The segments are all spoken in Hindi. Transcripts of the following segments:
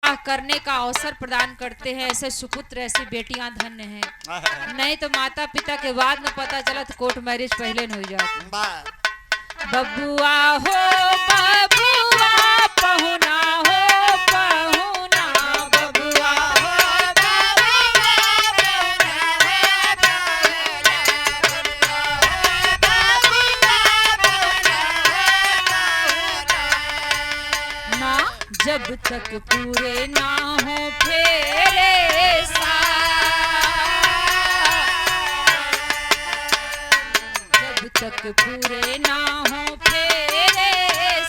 विवाह करने का अवसर प्रदान करते हैं। ऐसे सुपुत्र ऐसी बेटियां धन्य हैं। नहीं तो माता पिता के बाद में पता चला तो कोर्ट मैरिज पहले न हो जाती। बबुआ हो बबुआ पहुना हो पहुना, बबुआ हो ना जब तक पूरे ना हो फेरे जब तक पूरे ना हो फेरे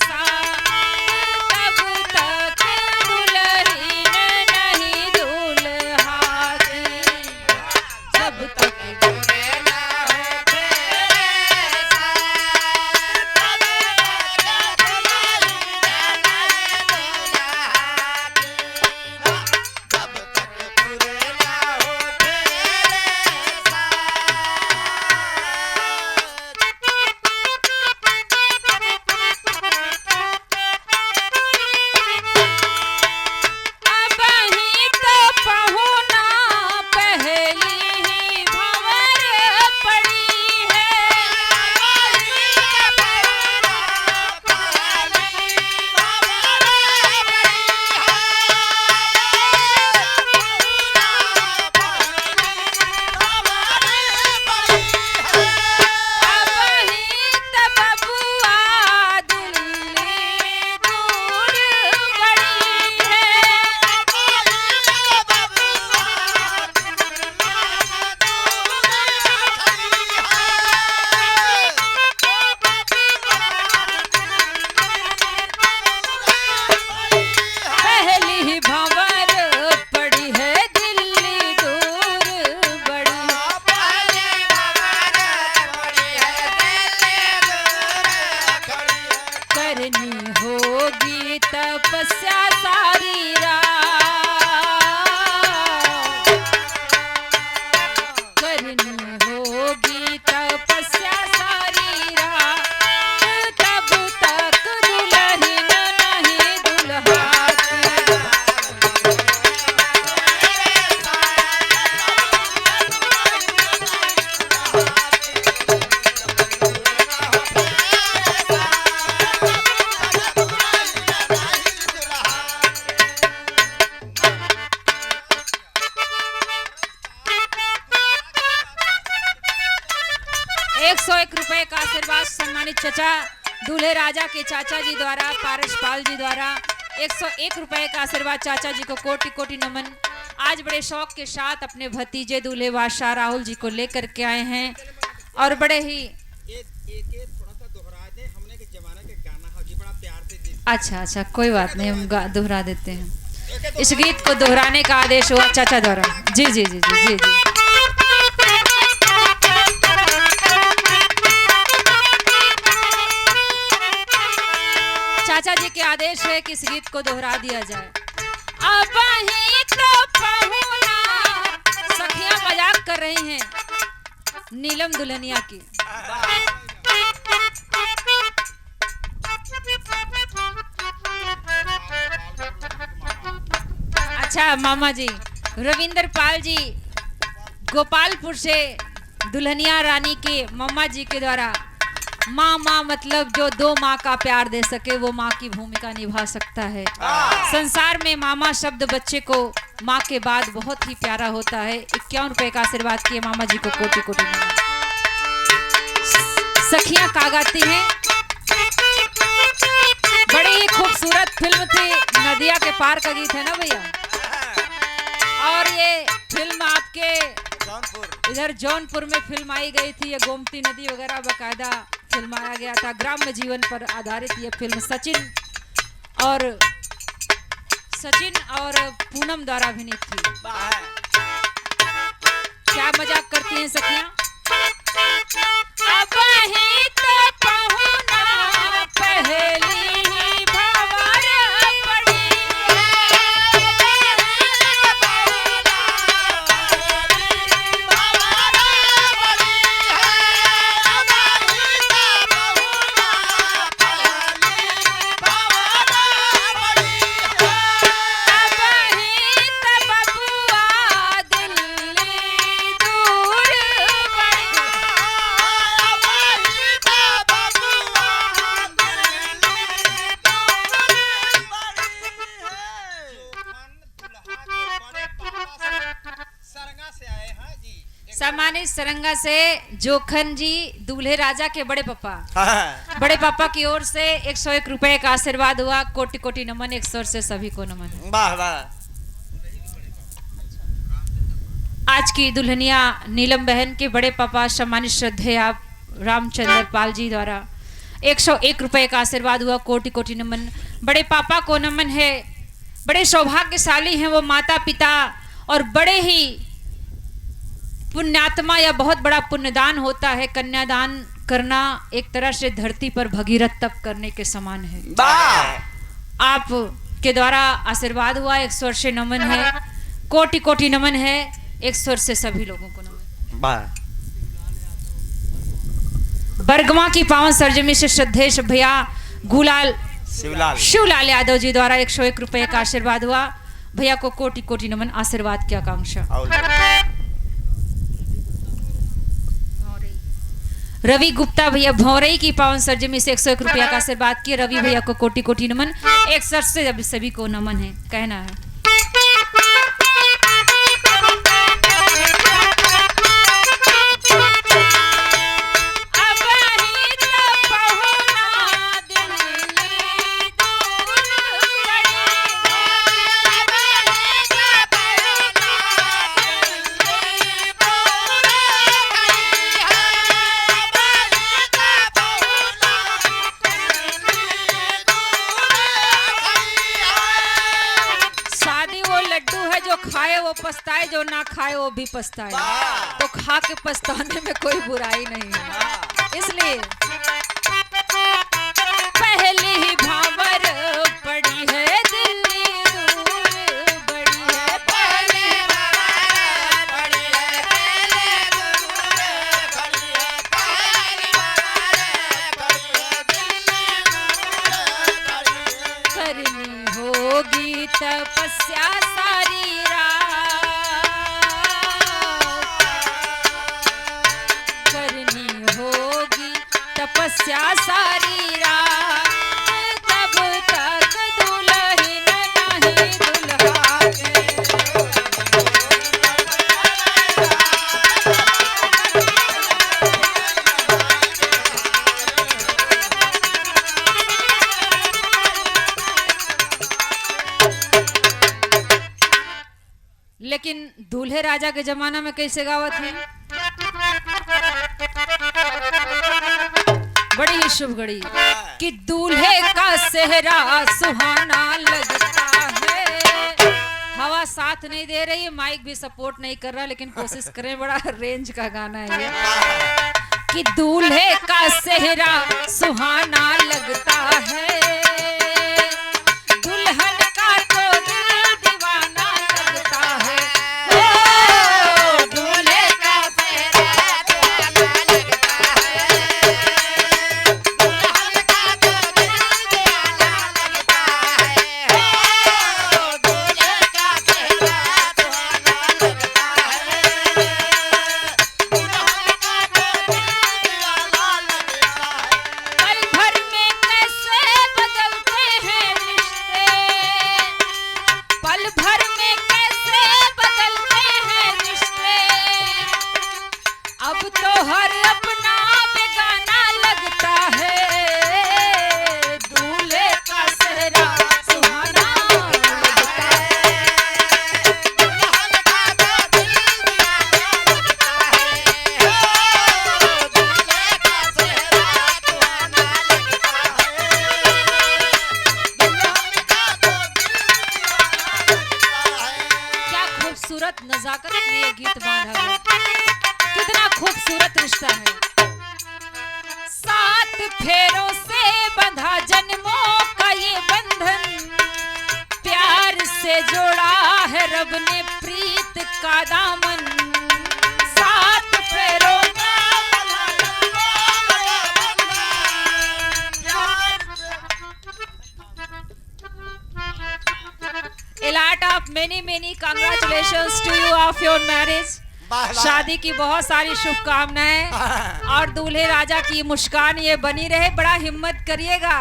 तब तक दुल्हन नहीं दूल्हा की। जब तक पूरे ना हो फेरे तब तक दुल्हन नहीं दूल्हा की। जब तक पूरे ना हो ₹101 का आशीर्वाद सम्मानित चचा दूल्हे राजा के चाचा जी द्वारा पारसपाल जी द्वारा 101 रुपए का आशीर्वाद चाचा जी को कोटि कोटि नमन। आज बड़े शौक के साथ अपने भतीजे दूल्हे बादशाह राहुल जी को लेकर के आए हैं और बड़े ही थोड़ा सा दोहरा दे, हमने के जमाने के गाना हो जी बड़ा प्यार से। अच्छा कोई बात नहीं, हम दोहरा देते हैं। इस गीत को दोहराने का आदेश हुआ चाचा द्वारा। जी जी जी जी जी जी। चाचा जी के आदेश है कि इस गीत को दोहरा दिया जाए। अब ही तो पहुना सखियां मजाक कर रही हैं नीलम दुल्हनिया की। अच्छा मामा जी रविंदर पाल जी गोपालपुर से दुल्हनिया रानी के मम्मा जी के द्वारा माँ मतलब जो दो माँ का प्यार दे सके वो माँ की भूमिका निभा सकता है। संसार में मामा शब्द बच्चे को माँ के बाद बहुत ही प्यारा होता है। 51 रुपए का आशीर्वाद किए मामा जी को कोटि कोटि नमन। सखियां का गाती हैं, बड़ी ही खूबसूरत फिल्म थी, नदिया के पार का गीत है ना भैया। और ये फिल्म आपके इधर जौनपुर में फिल्म आई गई थी। ये गोमती नदी वगैरह बकायदा फिल्माया गया था। ग्राम्य जीवन पर आधारित ये फिल्म सचिन और पूनम द्वारा अभिनीत थी। क्या मजाक करती हैं सखियां। अब ही तो पहुना पहली ही भंवर पड़ी अब सम्मानित सरंगा से जोखन जी दूल्हे राजा के बड़े पापा हाँ। बड़े पापा की ओर से 101 रुपए का आशीर्वाद हुआ। कोटि कोटि नमन, एक स्वर से सभी को नमन। वाह वाह। आज की दुल्हनिया नीलम बहन के बड़े पापा सम्मानित श्रद्धेय आप रामचंद्र पाल जी द्वारा 101 रुपए का आशीर्वाद हुआ। कोटि कोटि नमन। बड़े पापा को नमन है। बड़े सौभाग्यशाली हैं वो माता पिता, और बड़े ही पुण्यात्मा या बहुत बड़ा पुण्यदान होता है। कन्यादान करना एक तरह से धरती पर भगीरथ तप करने के समान है। वाह। आप के द्वारा आशीर्वाद हुआ, एक स्वर से नमन है। कोटि कोटि नमन है, एक स्वर से सभी लोगों को नमन। वाह। बरगमा की पावन सरजमी से श्रद्धेय भैया गुलाल शिवलाल यादव जी द्वारा 101 रुपए का आशीर्वाद हुआ। भैया को कोटि कोटि नमन, आशीर्वाद की आकांक्षा। रवि गुप्ता भैया भौरई की पावन सरजमी से 101 रुपया का आशीर्वाद किए। रवि भैया को कोटि कोटि नमन, एक सर से सभी को नमन है, कहना है। खाए वो पछताए, जो ना खाए वो भी पछताए। तो खा के पछताने में कोई बुराई नहीं है। इसलिए पहली ही भावर पड़ी है दिल्ली दूर बड़ी है। पहली भावर पड़ी है दिल्ली दूर बड़ी है। पहली भावर पड़ी है दिल्ली दूर बड़ी है। करनी होगी तपस्या सारी तपस्या सारी रात, तब तक दुल्हन नहीं दुल्हा के। लेकिन दूल्हे राजा के जमाना में कैसे गावत है? बड़ी ही शुभ घड़ी कि दूल्हे का सेहरा सुहाना लगता है। हवा साथ नहीं दे रही है, माइक भी सपोर्ट नहीं कर रहा, लेकिन कोशिश करें। बड़ा रेंज का गाना है ये कि दूल्हे का सेहरा सुहाना लगता है। दुल्हन का तो दिल दीवाना लगता है। दूल्हे का सेहरा सुहाना लगता है। नजाकत में ये गीत बांधा है। कितना खूबसूरत रिश्ता है। 7 फेरों से बंधा जन्मों का ये बंधन, प्यार से जोड़ा है रब ने प्रीत का दामन। 7 फेरों A lot of many congratulations to you of your marriage। शादी की बहुत सारी शुभकामनाएं और दूल्हे राजा की मुस्कान ये बनी रहे। बड़ा हिम्मत करिएगा,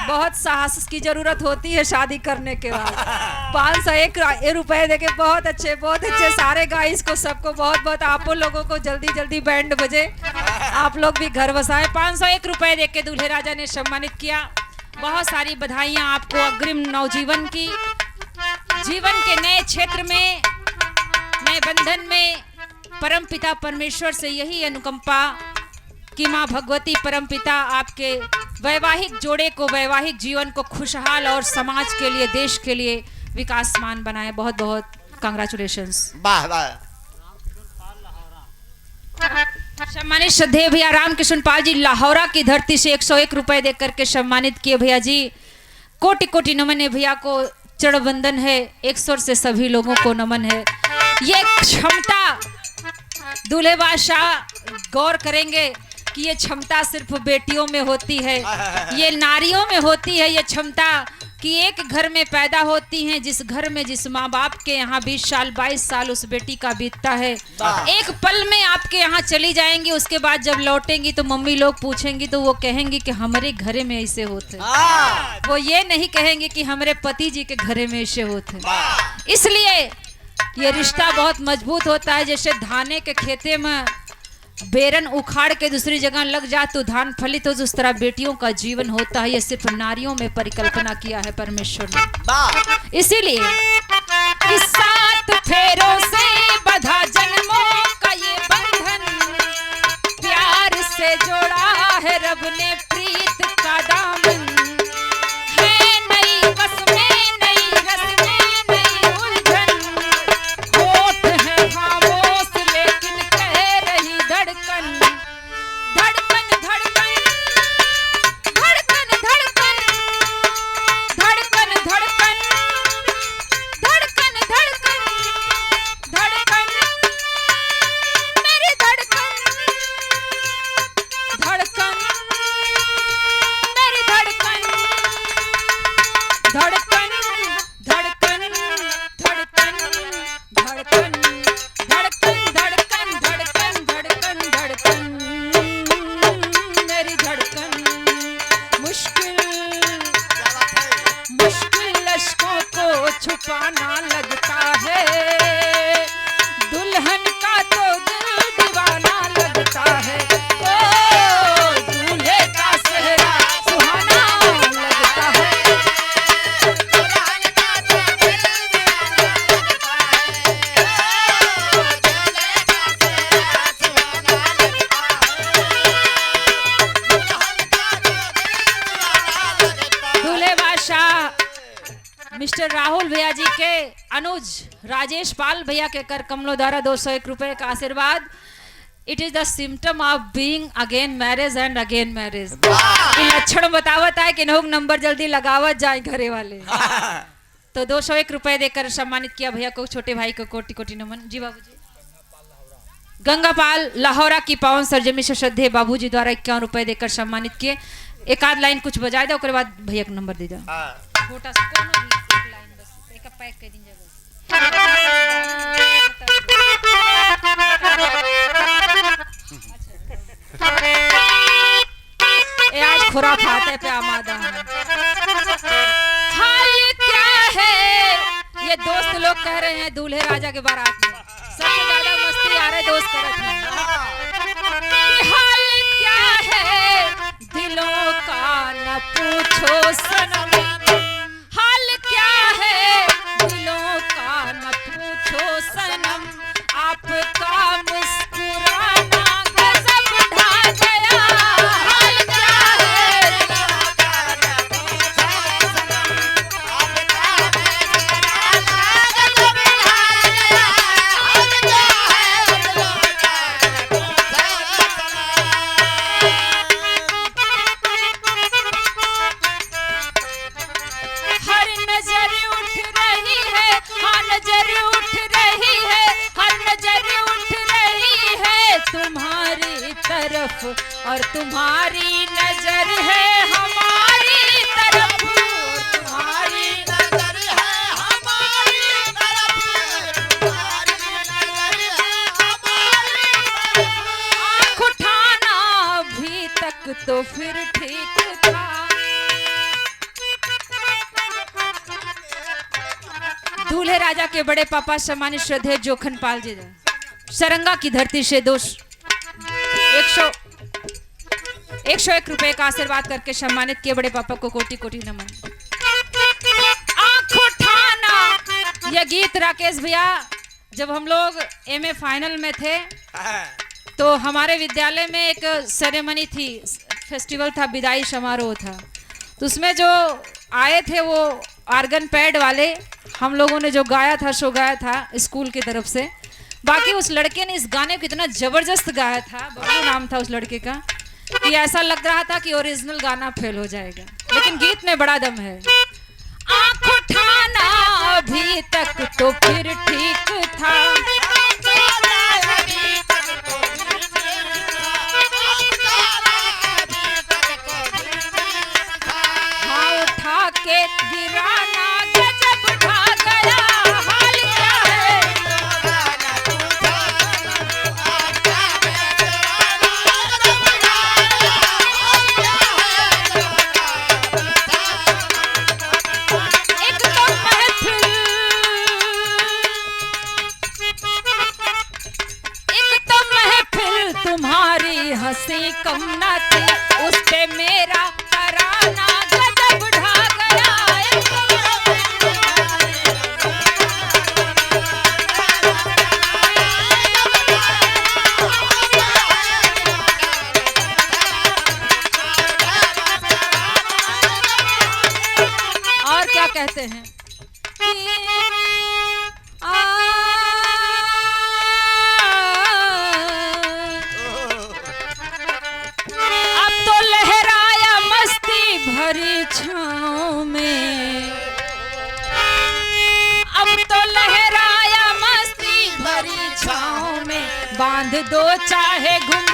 बहुत साहस की जरूरत होती है शादी करने के बाद। 501 रुपए देके बहुत अच्छे सारे गाइस को सबको बहुत बहुत आप लोगों को जल्दी बैंड बजे आप लोग भी घर बसाएं। 501 रुपए देके दूल्हे राजा ने सम्मानित किया। बहुत सारी बधाइयां आपको अग्रिम नवजीवन की, जीवन के नए क्षेत्र में, नए बंधन में परमपिता परमेश्वर से यही अनुकंपा कि माँ भगवती परमपिता आपके वैवाहिक जोड़े को, वैवाहिक जीवन को खुशहाल और समाज के लिए, देश के लिए विकासमान बनाए। बहुत बहुत कांग्रेचुलेशंस। वाह वाह। सम्मानित श्रद्धेय भैया रामकृष्ण पाल जी लाहौरा की धरती से 101 रुपए देकर के सम्मानित किए भैया जी। कोटि कोटि नमन है भैया को, चरण वंदन है, एक स्वर से सभी लोगों को नमन है। ये क्षमता दूल्हे बादशाह गौर करेंगे कि ये क्षमता सिर्फ बेटियों में होती है, ये नारियों में होती है। ये क्षमता कि एक घर में पैदा होती हैं, जिस घर में जिस माँ बाप के यहाँ 20 साल 22 साल उस बेटी का बीतता है, एक पल में आपके यहाँ चली जाएंगी। उसके बाद जब लौटेंगी तो मम्मी लोग पूछेंगी तो वो कहेंगी कि हमारे घरे में ऐसे होते, वो ये नहीं कहेंगे कि हमारे पति जी के घरे में ऐसे होते। इसलिए ये रिश्ता बहुत मजबूत होता है। जैसे धाने के खेते में बेरन उखाड़ के दूसरी जगह लग जाए तो धान फलित हो, उस तरह बेटियों का जीवन होता है। ये सिर्फ नारियों में परिकल्पना किया है परमेश्वर ने। इसीलिए कि 7 फेरों से बंधा जन्मों का ये बंधन, प्यार से जोड़ा है रब ने प्रीत का दामन। है नई बस में, नई रस में नई उलझन, होठ है खामोश लेकिन कह रही धड़कन, धड़कन धड़कन धड़कन धड़कन धड़कन धड़कन धड़कन धड़कन धड़कन मेरी धड़कन, धड़कन मेरी धड़कन, धड़कन धड़कन धड़कन धड़कन धड़कन धड़कन धड़कन धड़कन धड़कन मेरी धड़कन। मुश्किल मुश्किल अश्कों को छुपाना लगता है, दुल्हन का तो दिल दीवाना लगता है। ओ दूल्हे का सेहरा सुहाना लगता है, दूल्हे बादशाह मिस्टर राहुल भैया जी के अनुज राजेश पाल भैया के कर कमलों द्वारा 201 रुपए का आशीर्वाद। It is the symptom of being again marriage and again marriage. ये लक्षण बतावत है कि नहुक नंबर जल्दी लगावत जाए घरे वाले। तो 201 रुपए देकर सम्मानित किया भैया को, छोटे भाई को कोटि कोटि नमन। जी बाबूजी। गंगापाल लाहौरा की पावन सरजमी से श्रद्धेय बाबूजी द्वारा 51 रुपए देकर सम्मानित किए। एक आध लाइन कुछ बजाए दो, उसके बाद भैया का नंबर दे दो। छोटा सा कोनो भी एक लाइन बस, एक पैक कर दीजिए बस। आज खुराफात है पे आमादा है। हाल क्या है ये दोस्त लोग कह रहे हैं दूल्हे राजा के बारात में, सबसे ज्यादा मस्ती आ रहे दोस्त करत हैं। कि हाल क्या है दिलों का न पूछो सनम, हाल क्या है दिलों का न पूछो सनम, आपका मुस्कुराना गजब ढा गया। हाल क्या है दिलों का न पूछो सनम, आपका मुस्कुराना गजब ढा गया। हाल क्या है दिलों का न पूछो हर नजर उठ रही है, हाँ नजर उठ रही है, हर नजर उठ रही है तुम्हारी तरफ, और तुम्हारी नजर है हमारी तरफ, और तुम्हारी नजर है हमारी तरफ, तुम्हारी नजर है हमारी तरफ। आँख उठाना अभी तक तो फिर ठीक था, दूल्हे राजा के बड़े पापा सम्मानित श्रद्धेय जोखन पाल जी सरंगा की धरती से 101 रुपए का आशीर्वाद करके सम्मानित किए बड़े पापा को कोटि कोटि नमन। आँख उठाना, यह गीत राकेश भैया जब हम लोग एमए फाइनल में थे तो हमारे विद्यालय में एक सेरेमनी थी, फेस्टिवल था, विदाई समारोह था, तो उसमें जो आए थे वो आर्गन पैड वाले, हम लोगों ने जो गाया था सो गाया था स्कूल की तरफ से। बाकी उस लड़के ने इस गाने को इतना जबरदस्त गाया था, बबलू नाम था उस लड़के का, कि ऐसा लग रहा था कि ओरिजिनल गाना फेल हो जाएगा, लेकिन गीत में बड़ा दम है। आँख उठाना अभी तक तो फिर ठीक था, हाँ उठा के गिराना गजब ढा गया, हाल क्या है। तुम्हारी हंसी कम न थी, उस पे मेरा तराना गजब ढा गया। और क्या कहते हैं भरी छाँव में, अब तो लहराया मस्ती भरी छाँव में, बांध दो चाहे घुम